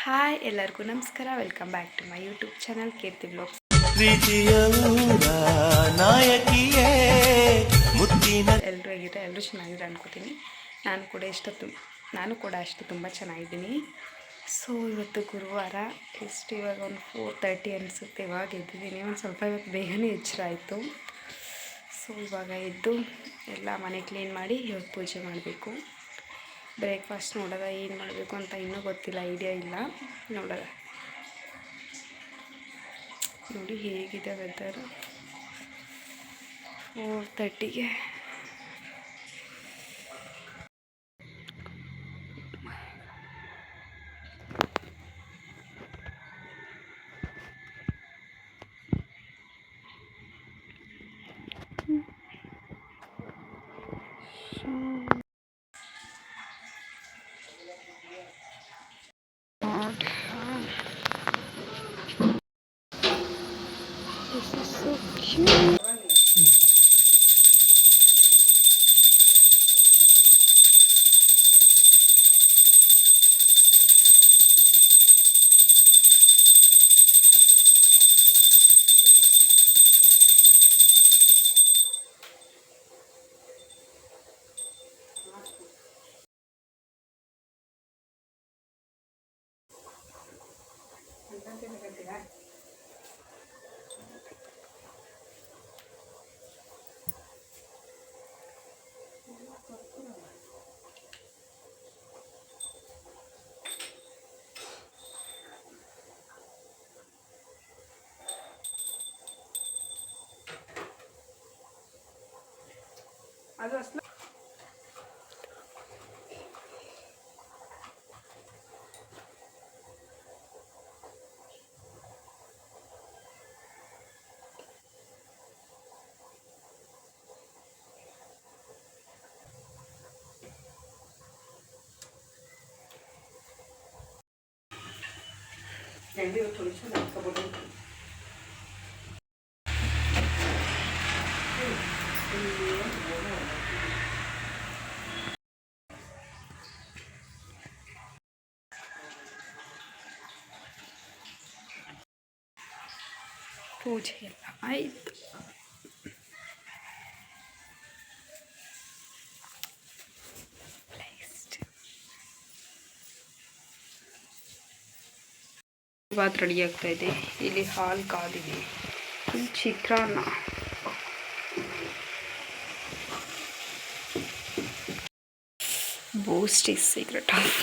Hi ಎಲ್ಲರಿಗೂ ನಮಸ್ಕಾರ. Welcome back to my YouTube channel Keerthi blogs. ಎಲ್ಲರೂ ಹೇಗಿದ್ದಾರೆ? ಎಲ್ಲರೂ ಚೆನ್ನಾಗಿದೆ ಅನ್ಕೋತೀನಿ. ನಾನು ಕೂಡ ಅಷ್ಟು ತುಂಬ ಚೆನ್ನಾಗಿದ್ದೀನಿ. ಸೊ ಇವತ್ತು ಗುರುವಾರ, ಇವಾಗ ಒಂದು 4:30 ಅನಿಸುತ್ತೆ. ಇವಾಗ ಎದ್ದಿದ್ದೀನಿ. ಒಂದು ಸ್ವಲ್ಪ ಇವತ್ತು ಬೇಗನೆ ಎಚ್ಚರ ಆಯಿತು. ಸೊ ಇವಾಗ ಎದ್ದು ಎಲ್ಲ ಮನೆ ಕ್ಲೀನ್ ಮಾಡಿ ಇವತ್ತು ಪೂಜೆ ಮಾಡಬೇಕು. ಬ್ರೇಕ್ಫಾಸ್ಟ್ ನೋಡೋದ ಏನು ಮಾಡಬೇಕು ಅಂತ ಇನ್ನೂ ಗೊತ್ತಿಲ್ಲ, ಐಡಿಯಾ ಇಲ್ಲ. ನೋಡೋದ ನೋಡಿ ಹೇಗಿದೆ weather. 4:30ಗೆ This is so cute. ಅದು ಅಸಲ ಜಲ್ದಿ ಥोड़ी सी कपड़े ಪೂಜೆ ಎಲ್ಲ ಆಯಿತು. ಬಾತ್ ರೆಡಿ ಆಗ್ತಾ ಇದೆ. ಇಲ್ಲಿ ಹಾಲು ಕಾದಿದೆ. ಇಲ್ಲಿ ಚಿತ್ರಾನ್ನ, Boost is secret of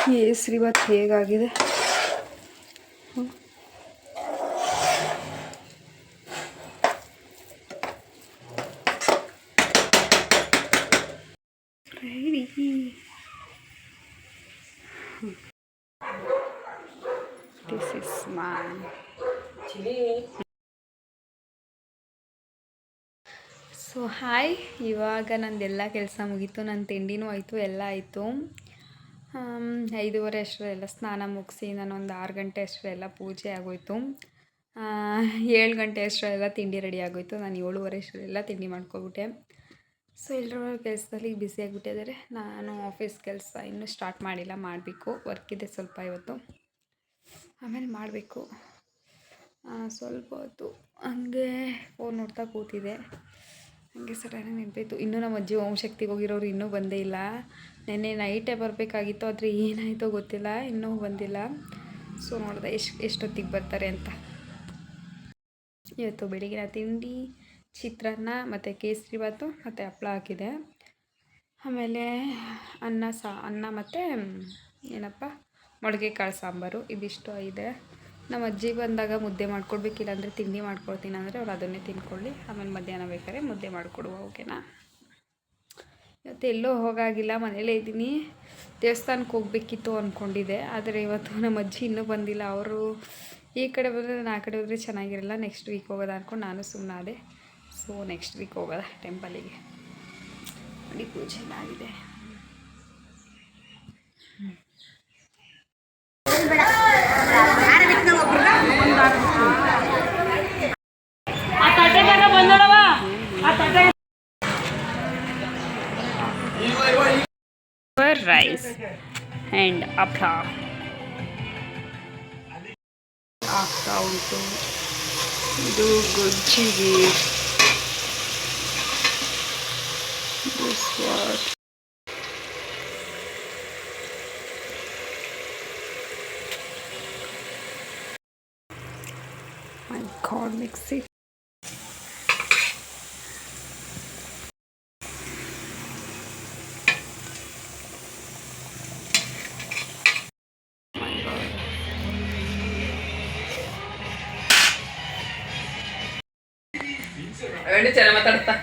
kesari bath ಹೇಗಾಗಿದೆ. Ready. This is my so hi. ಇವಾಗ ನಂದೆಲ್ಲ ಕೆಲಸ ಮುಗೀತು. ನನ್ನ ತಿಂಡಿನೂ ಆಯಿತು, ಎಲ್ಲ ಆಯಿತು. 5:30 ಅಷ್ಟರೆಲ್ಲ ಸ್ನಾನ ಮುಗಿಸಿ ನಾನೊಂದು 6 ಗಂಟೆ ಅಷ್ಟರೆಲ್ಲ ಪೂಜೆ ಆಗೋಯಿತು. 7 ಗಂಟೆ ಅಷ್ಟರೆಲ್ಲ ತಿಂಡಿ ರೆಡಿ ಆಗೋಯಿತು. ನಾನು 7:30 ಅಷ್ಟರೆಲ್ಲ ತಿಂಡಿ ಮಾಡ್ಕೊಬಿಟ್ಟೆ. ಸೊ ಎಲ್ಲರೂ ಕೆಲಸದಲ್ಲಿ ಬ್ಯುಸಿಯಾಗಿಬಿಟ್ಟಿದ್ದಾರೆ. ನಾನು ಆಫೀಸ್ ಕೆಲಸ ಇನ್ನೂ ಸ್ಟಾರ್ಟ್ ಮಾಡಿಲ್ಲ, ಮಾಡಬೇಕು. ವರ್ಕ್ ಇದೆ ಸ್ವಲ್ಪ ಇವತ್ತು, ಆಮೇಲೆ ಮಾಡಬೇಕು. ಸ್ವಲ್ಪ ಹೊತ್ತು ಹಂಗೆ ಫೋನ್ ನೋಡ್ತಾ ಕೂತಿದೆ. ಹಂಗೆ ಸಡನ್ನಾಗಿ ನೆನಪಿತ್ತು, ಇನ್ನೂ ನಮ್ಮ ಅಜ್ಜಿ ಓಂಶಕ್ತಿಗೆ ಹೋಗಿರೋರು ಇನ್ನೂ ಬಂದೇ ಇಲ್ಲ. ನೆನ್ನೆ ನೈಟೇ ಬರಬೇಕಾಗಿತ್ತು, ಆದರೆ ಏನಾಯಿತೋ ಗೊತ್ತಿಲ್ಲ, ಇನ್ನೂ ಬಂದಿಲ್ಲ. ಸೊ ನೋಡಿದೆ ಎಷ್ಟೊತ್ತಿಗೆ ಬರ್ತಾರೆ ಅಂತ. ಇವತ್ತು ಬೆಳಿಗ್ಗಿನ ತಿಂಡಿ ಚಿತ್ರಾನ್ನ ಮತ್ತು ಕೇಸರಿ ಬಾತು ಮತ್ತು ಹಪ್ಪಳ ಹಾಕಿದೆ. ಆಮೇಲೆ ಅನ್ನ ಮತ್ತು ಏನಪ್ಪ ಮೊಳಕೆ ಕಾಳು ಸಾಂಬಾರು, ಇದಿಷ್ಟು ಇದೆ. ನಮ್ಮ ಅಜ್ಜಿ ಬಂದಾಗ ಮುದ್ದೆ ಮಾಡ್ಕೊಡ್ಬೇಕಿಲ್ಲ ಅಂದರೆ ತಿಂಡಿ ಮಾಡ್ಕೊಡ್ತೀನಿ ಅಂದರೆ ಅವ್ರು ಅದನ್ನೇ ತಿನ್ಕೊಳ್ಳಿ. ಆಮೇಲೆ ಮಧ್ಯಾಹ್ನ ಬೇಕಾದ್ರೆ ಮುದ್ದೆ ಮಾಡಿಕೊಡುವ, ಓಕೆನಾ? ಇವತ್ತು ಎಲ್ಲೋ ಹೋಗಾಗಿಲ್ಲ, ಮನೇಲೇ ಇದ್ದೀನಿ. ದೇವಸ್ಥಾನಕ್ಕೆ ಹೋಗಬೇಕಿತ್ತು ಅಂದ್ಕೊಂಡಿದ್ದೆ, ಆದರೆ ಇವತ್ತು ನಮ್ಮ ಅಜ್ಜಿ ಇನ್ನೂ ಬಂದಿಲ್ಲ. ಅವರು ಈ ಕಡೆ ಬಂದರೆ ನಾನು ಆ ಕಡೆ ಹೋದರೆ ಚೆನ್ನಾಗಿರಲ್ಲ. ನೆಕ್ಸ್ಟ್ ವೀಕ್ ಹೋಗೋದು ಅಂದ್ಕೊಂಡು ನಾನು ಸುಮ್ಮನಾದೆ. ಸೊ ನೆಕ್ಸ್ಟ್ ವೀಕ್ ಹೋಗೋದ ಟೆಂಪಲಿಗೆ. ನೋಡಿ ಪೂಜೆ ಎಲ್ಲ ಆಗಿದೆ. ರೈಸ್ ಆ್ಯಂಡ್ ಹಪ್ಪಳ ಆಗ್ತಾ ಉಂಟು. ಇದು ಗೊಜ್ಜಿಗೆ my god, mix it. ಚೆನ್ನಾಗಿ ಮಾತಾಡ್ತಾ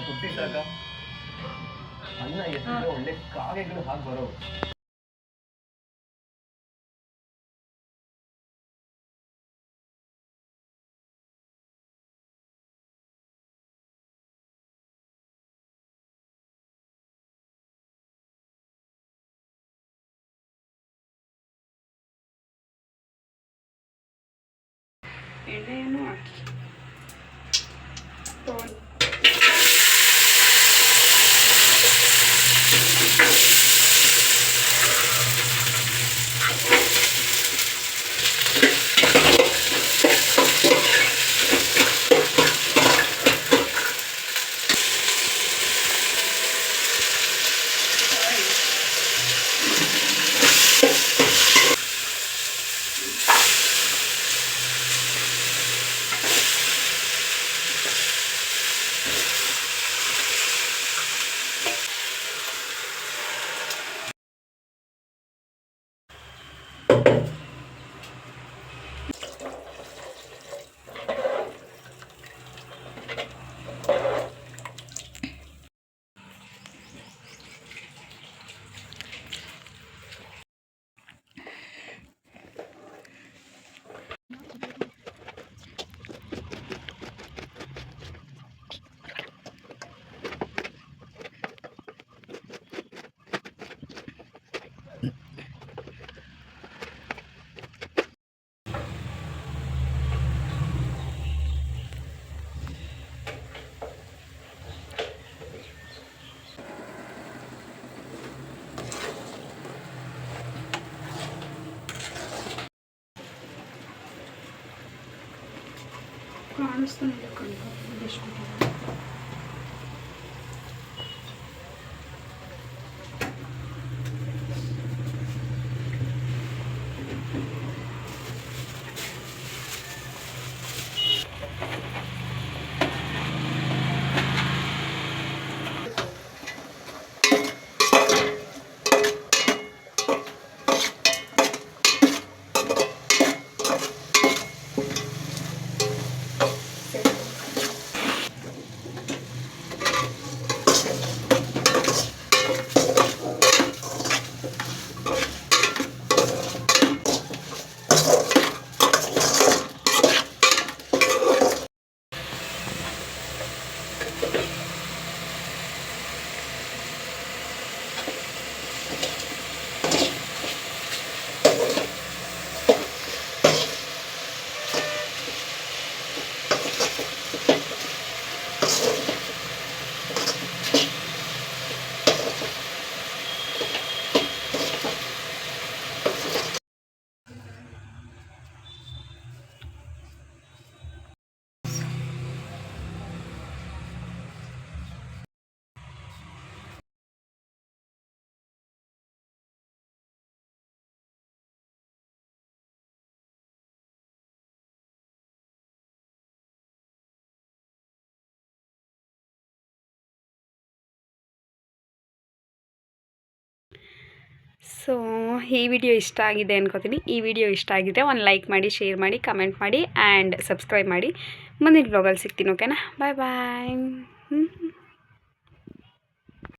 ಹುಟ್ಟಿದಾಗ ಅನ್ನ ಎತ್ತಿದ್ರೆ ಒಳ್ಳೆ ಕಾಗೆಗಳು ಹಾಗೆ ಬರೋ. ಎಣ್ಣೆಯನ್ನು ಹಾಕಿ ಕಾಣಿಸ್ತಾನಿಲ್ಲ ಕಣ್ಣು ಎಷ್ಟು ಸೊ ಈ ವಿಡಿಯೋ ಇಷ್ಟ ಆಗಿದೆ ಅನ್ಕೋತೀನಿ. ಈ ವಿಡಿಯೋ ಇಷ್ಟ ಆಗಿದ್ರೆ ಒಂದು ಲೈಕ್ ಮಾಡಿ, ಶೇರ್ ಮಾಡಿ, ಕಮೆಂಟ್ ಮಾಡಿ ಆ್ಯಂಡ್ ಸಬ್ಸ್ಕ್ರೈಬ್ ಮಾಡಿ. ಮುಂದಿನ ಬ್ಲಾಗಲ್ಲಿ ಸಿಗ್ತೀನಿ. ಓಕೆನಾ? ಬಾಯ್ ಬಾಯ್.